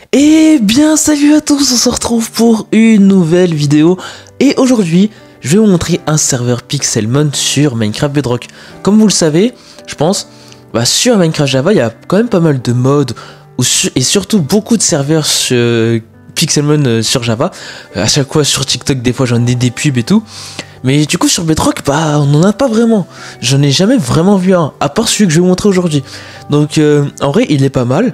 Eh bien salut à tous, on se retrouve pour une nouvelle vidéo et aujourd'hui je vais vous montrer un serveur Pixelmon sur Minecraft Bedrock. Comme vous le savez, je pense, sur Minecraft Java il y a quand même pas mal de mods et surtout beaucoup de serveurs sur Pixelmon sur Java. À chaque fois sur TikTok des fois j'en ai des pubs et tout. Mais du coup sur Bedrock on n'en a pas vraiment. J'en ai jamais vraiment vu un, à part celui que je vais vous montrer aujourd'hui. Donc en vrai il est pas mal.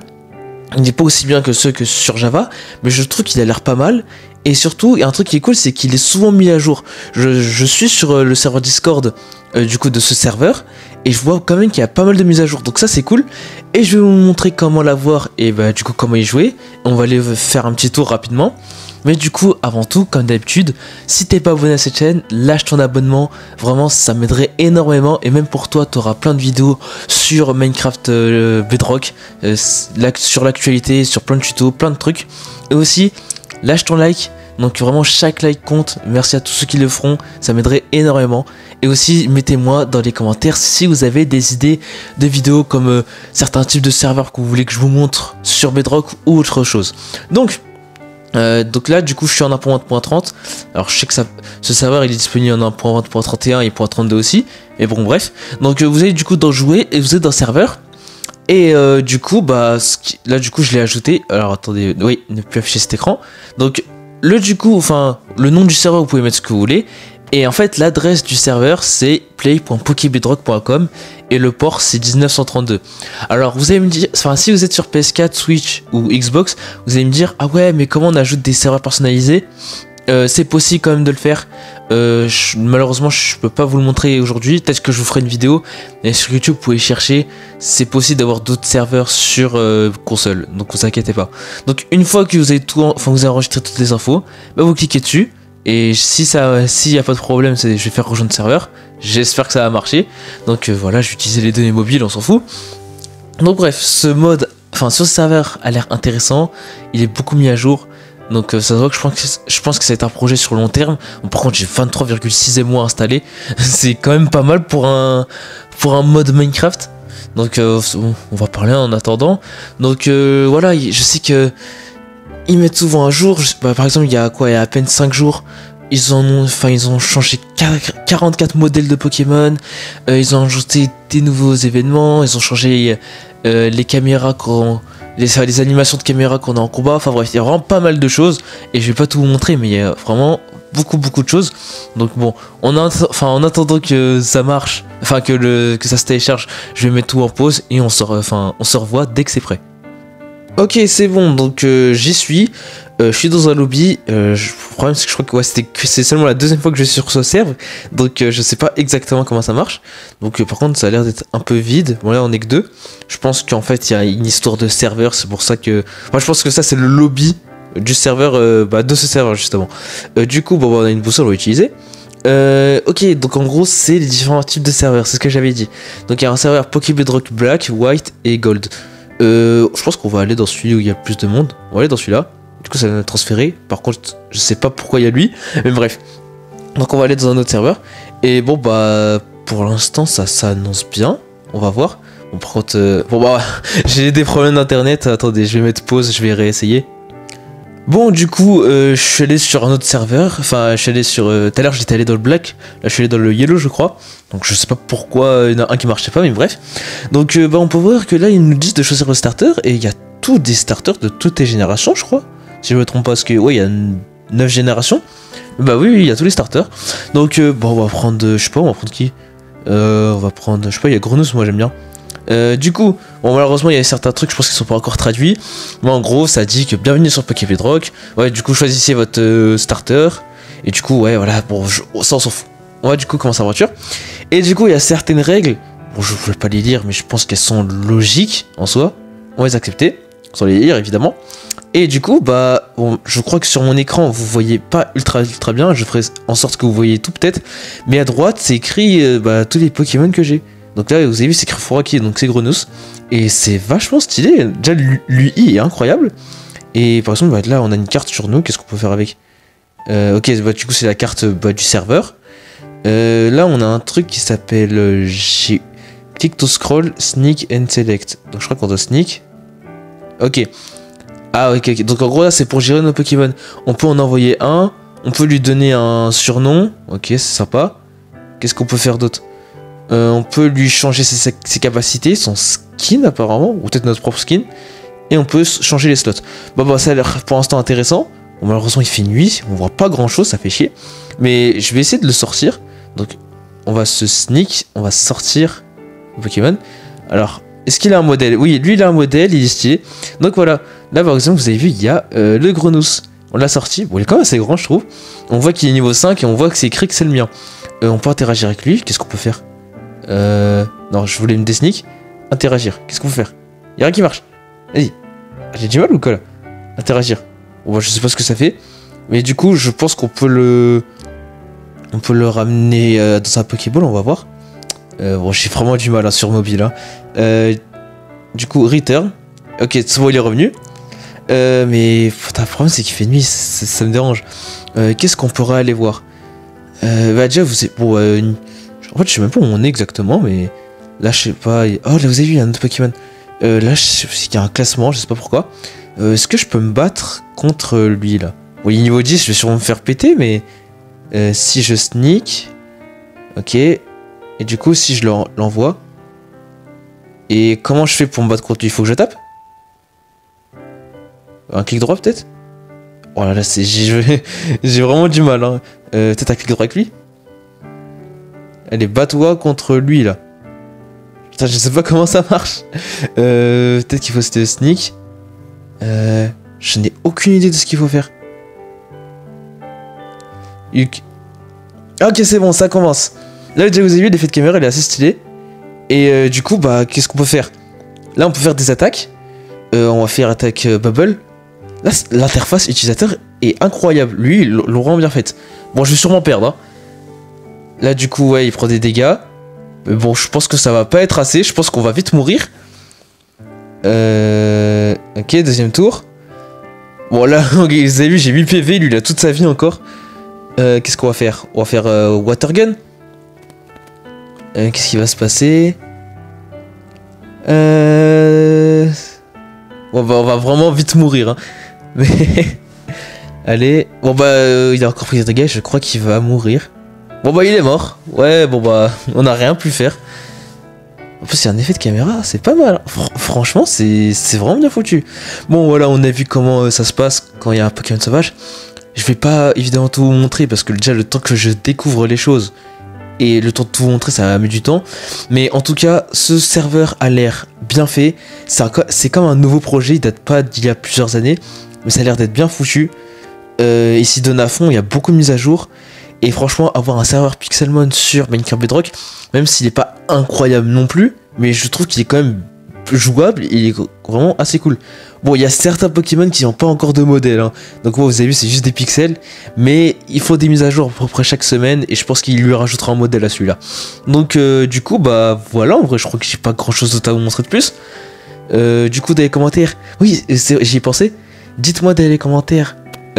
Il n'est pas aussi bien que ceux que sur Java, mais je trouve qu'il a l'air pas mal. Et surtout, il y a un truc qui est cool, c'est qu'il est souvent mis à jour. Je suis sur le serveur Discord du coup de ce serveur, et je vois quand même qu'il y a pas mal de mises à jour. Donc ça c'est cool. Et je vais vous montrer comment l'avoir et du coup comment y jouer. On va aller faire un petit tour rapidement. Mais du coup, avant tout, comme d'habitude, si t'es pas abonné à cette chaîne, lâche ton abonnement. Vraiment, ça m'aiderait énormément. Et même pour toi, t'auras plein de vidéos sur Minecraft Bedrock, sur l'actualité, sur plein de tutos, plein de trucs. Et aussi, lâche ton like. Donc vraiment, chaque like compte. Merci à tous ceux qui le feront. Ça m'aiderait énormément. Et aussi, mettez-moi dans les commentaires si vous avez des idées de vidéos comme certains types de serveurs que vous voulez que je vous montre sur Bedrock ou autre chose. Donc là du coup je suis en 1.20.30. Alors je sais que ce serveur il est disponible en 1.20.31 et 1.32 aussi. Et bon bref. Donc vous avez du coup dans jouer et vous êtes dans serveur. Et du coup là du coup je l'ai ajouté. Alors attendez, oui, ne plus afficher cet écran. Donc le nom du serveur vous pouvez mettre ce que vous voulez. Et en fait l'adresse du serveur c'est play.pokebedrock.com et le port c'est 1932. Alors vous allez me dire, si vous êtes sur PS4, Switch ou Xbox, vous allez me dire ah ouais mais comment on ajoute des serveurs personnalisés? C'est possible quand même de le faire. Malheureusement je peux pas vous le montrer aujourd'hui, peut-être que je vous ferai une vidéo. Mais sur YouTube vous pouvez chercher, c'est possible d'avoir d'autres serveurs sur console, donc vous inquiétez pas. Donc une fois que vous avez vous avez enregistré toutes les infos, vous cliquez dessus. Et s'il n'y a pas de problème, je vais faire rejoindre le serveur. J'espère que ça va marcher. Donc voilà, je vais utiliser les données mobiles, on s'en fout. Donc bref, ce mode, sur ce serveur a l'air intéressant. Il est beaucoup mis à jour. Donc ça se voit que je pense que ça va être un projet sur le long terme. Bon, par contre, j'ai 23,6 mois installé. C'est quand même pas mal pour un mode Minecraft. Donc on va parler en attendant. Donc voilà, je sais que ils mettent souvent à jour, par exemple il y a à peine 5 jours, ils ont changé 44 modèles de Pokémon, ils ont ajouté des nouveaux événements, ils ont changé les caméras les animations de caméra qu'on a en combat, enfin bref, il y a vraiment pas mal de choses, et je vais pas tout vous montrer, mais il y a vraiment beaucoup de choses. Donc bon, en attendant que ça marche, que ça se télécharge, je vais mettre tout en pause, et on se revoit dès que c'est prêt. Ok, c'est bon, donc j'y suis. Je suis dans un lobby. Le problème c'est que je crois que c'est seulement la deuxième fois que je suis sur ce serve. Donc je sais pas exactement comment ça marche. Donc par contre ça a l'air d'être un peu vide. Bon là on est que deux. Je pense qu'en fait il y a une histoire de serveur. C'est pour ça que... je pense que ça c'est le lobby du serveur, de ce serveur justement. Du coup on a une boussole, on va utiliser. Ok, donc en gros c'est les différents types de serveurs. C'est ce que j'avais dit. Donc il y a un serveur Pokebedrock Black, White et Gold. Je pense qu'on va aller dans celui où il y a plus de monde. On va aller dans celui-là. Du coup, ça va transférer. Par contre, je sais pas pourquoi il y a lui. Mais bref. Donc, on va aller dans un autre serveur. Et bon, pour l'instant, ça annonce bien. On va voir. Bon, par contre, j'ai des problèmes d'internet. Attendez, je vais mettre pause. Je vais réessayer. Bon, du coup, je suis allé sur un autre serveur. Je suis allé sur... tout à l'heure, j'étais allé dans le black. Là, je suis allé dans le yellow, je crois. Donc, je sais pas pourquoi il y en a un qui marchait pas, mais bref. Donc, on peut voir que là, ils nous disent de choisir le starter. Et il y a tous des starters de toutes les générations, je crois. Si je me trompe pas, parce que, ouais, il y a 9 générations. Oui, il y a tous les starters. Donc, on va prendre... je sais pas, on va prendre qui on va prendre... Je sais pas, il y a Grenousse, moi, j'aime bien. Du coup, malheureusement il y a certains trucs je pense qu'ils sont pas encore traduits. Mais en gros ça dit que bienvenue sur Pokebedrock. Ouais, du coup choisissez votre starter. Et du coup ouais voilà, ça on s'en fout. On va du coup commencer la voiture. Et du coup il y a certaines règles. Bon, je voulais pas les lire mais je pense qu'elles sont logiques en soi. On va les accepter sans les lire évidemment. Et du coup je crois que sur mon écran vous voyez pas ultra bien. Je ferai en sorte que vous voyez tout peut-être. Mais à droite c'est écrit tous les Pokémon que j'ai. Donc là, vous avez vu, c'est écrit Furaki, donc c'est Grenousse. Et c'est vachement stylé. Déjà, l'UI est incroyable. Et par exemple, là, on a une carte sur nous. Qu'est-ce qu'on peut faire avec? Ok, du coup, c'est la carte du serveur. Là, on a un truc qui s'appelle Click to scroll, sneak and select. Donc je crois qu'on doit sneak. Ok. Ah ok, ok. Donc en gros là c'est pour gérer nos Pokémon. On peut en envoyer un, on peut lui donner un surnom, ok c'est sympa. Qu'est-ce qu'on peut faire d'autre? On peut lui changer ses capacités, son skin apparemment, ou peut-être notre propre skin. Et on peut changer les slots. Bon bah ça a l'air pour l'instant intéressant. Bon, malheureusement il fait nuit, on voit pas grand chose, ça fait chier. Mais je vais essayer de le sortir. Donc on va se sneak, on va sortir le Pokémon. Alors, est-ce qu'il a un modèle? Oui, lui il a un modèle, il est stylé. Donc voilà, là par exemple vous avez vu, il y a le Grenousse. On l'a sorti, bon il est quand même assez grand je trouve. On voit qu'il est niveau 5 et on voit que c'est écrit que c'est le mien. On peut interagir avec lui, qu'est-ce qu'on peut faire? Non, je voulais me désneak. Interagir, qu'est-ce qu'on peut faire? Y'a rien qui marche. Vas-y. J'ai du mal ou quoi là? Interagir. Bon, bah, je sais pas ce que ça fait. Mais du coup, je pense qu'on peut le... On peut le ramener dans un Pokéball, on va voir. Bon, j'ai vraiment du mal hein, sur mobile. Hein. Du coup, return. Ok, souvent il est revenu. Mais putain, le problème c'est qu'il fait nuit, ça me dérange. Qu'est-ce qu'on pourrait aller voir? Bah déjà, vous êtes... Bon, en fait, je sais même pas où on est exactement, mais... Là, je sais pas... Oh, là, vous avez vu, il y a un autre Pokémon. Là, il y a un classement, je sais pas pourquoi. Est-ce que je peux me battre contre lui, là? Bon, il est niveau 10, je vais sûrement me faire péter, mais... si je sneak... Ok. Et du coup, si je l'envoie... Et comment je fais pour me battre contre lui? Il faut que je tape? Un clic droit, peut-être? Oh là là, j'ai vraiment du mal, hein. Peut-être un clic droit avec lui? Allez, bats-toi contre lui, là. Putain, je sais pas comment ça marche. Peut-être qu'il faut se sneak. Je n'ai aucune idée de ce qu'il faut faire. Ok, c'est bon, ça commence. Là, déjà, vous avez vu, l'effet de caméra, il est assez stylé. Et du coup, bah, qu'est-ce qu'on peut faire? Là, on peut faire des attaques. On va faire attaque Bubble. Là, l'interface utilisateur est incroyable. Lui, ils l'ont vraiment bien faite. Bon, je vais sûrement perdre. Hein. Là, du coup, ouais, il prend des dégâts. Mais bon, je pense que ça va pas être assez. Je pense qu'on va vite mourir. Ok, deuxième tour. Bon, là, vous avez vu, j'ai 1000 PV. Lui, il a toute sa vie encore. Qu'est-ce qu'on va faire? On va faire Water Gun. Qu'est-ce qui va se passer? Bon, bah, on va vraiment vite mourir. Hein. Mais... Allez. Bon, bah, il a encore pris des dégâts. Je crois qu'il va mourir. Bon, bah, il est mort. Ouais, bon, bah, on n'a rien pu faire. En plus, il y a un effet de caméra. C'est pas mal. Franchement, c'est vraiment bien foutu. Bon, voilà, on a vu comment ça se passe quand il y a un Pokémon sauvage. Je vais pas évidemment tout vous montrer parce que déjà, le temps que je découvre les choses et le temps de tout vous montrer, ça va mettre du temps. Mais en tout cas, ce serveur a l'air bien fait. C'est comme un nouveau projet. Il date pas d'il y a plusieurs années. Mais ça a l'air d'être bien foutu. Il s'y donne à fond. Il y a beaucoup de mises à jour. Et franchement, avoir un serveur Pixelmon sur Minecraft Bedrock, même s'il n'est pas incroyable non plus, mais je trouve qu'il est quand même jouable, il est vraiment assez cool. Bon, il y a certains Pokémon qui n'ont pas encore de modèle, hein. Donc ouais, vous avez vu, c'est juste des pixels, mais il faut des mises à jour à peu près chaque semaine, et je pense qu'il lui rajoutera un modèle à celui-là. Donc du coup, bah voilà, en vrai, je crois que j'ai pas grand-chose d'autre à vous montrer de plus. Du coup, dans les commentaires, oui, j'y ai pensé, dites-moi dans les commentaires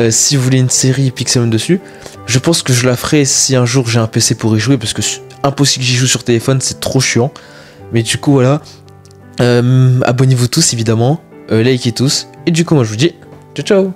si vous voulez une série Pixelmon dessus. Je pense que je la ferai si un jour j'ai un PC pour y jouer, parce que c'est impossible que j'y joue sur téléphone, c'est trop chiant. Mais du coup voilà, abonnez-vous tous évidemment, likez tous, et du coup moi je vous dis ciao ciao.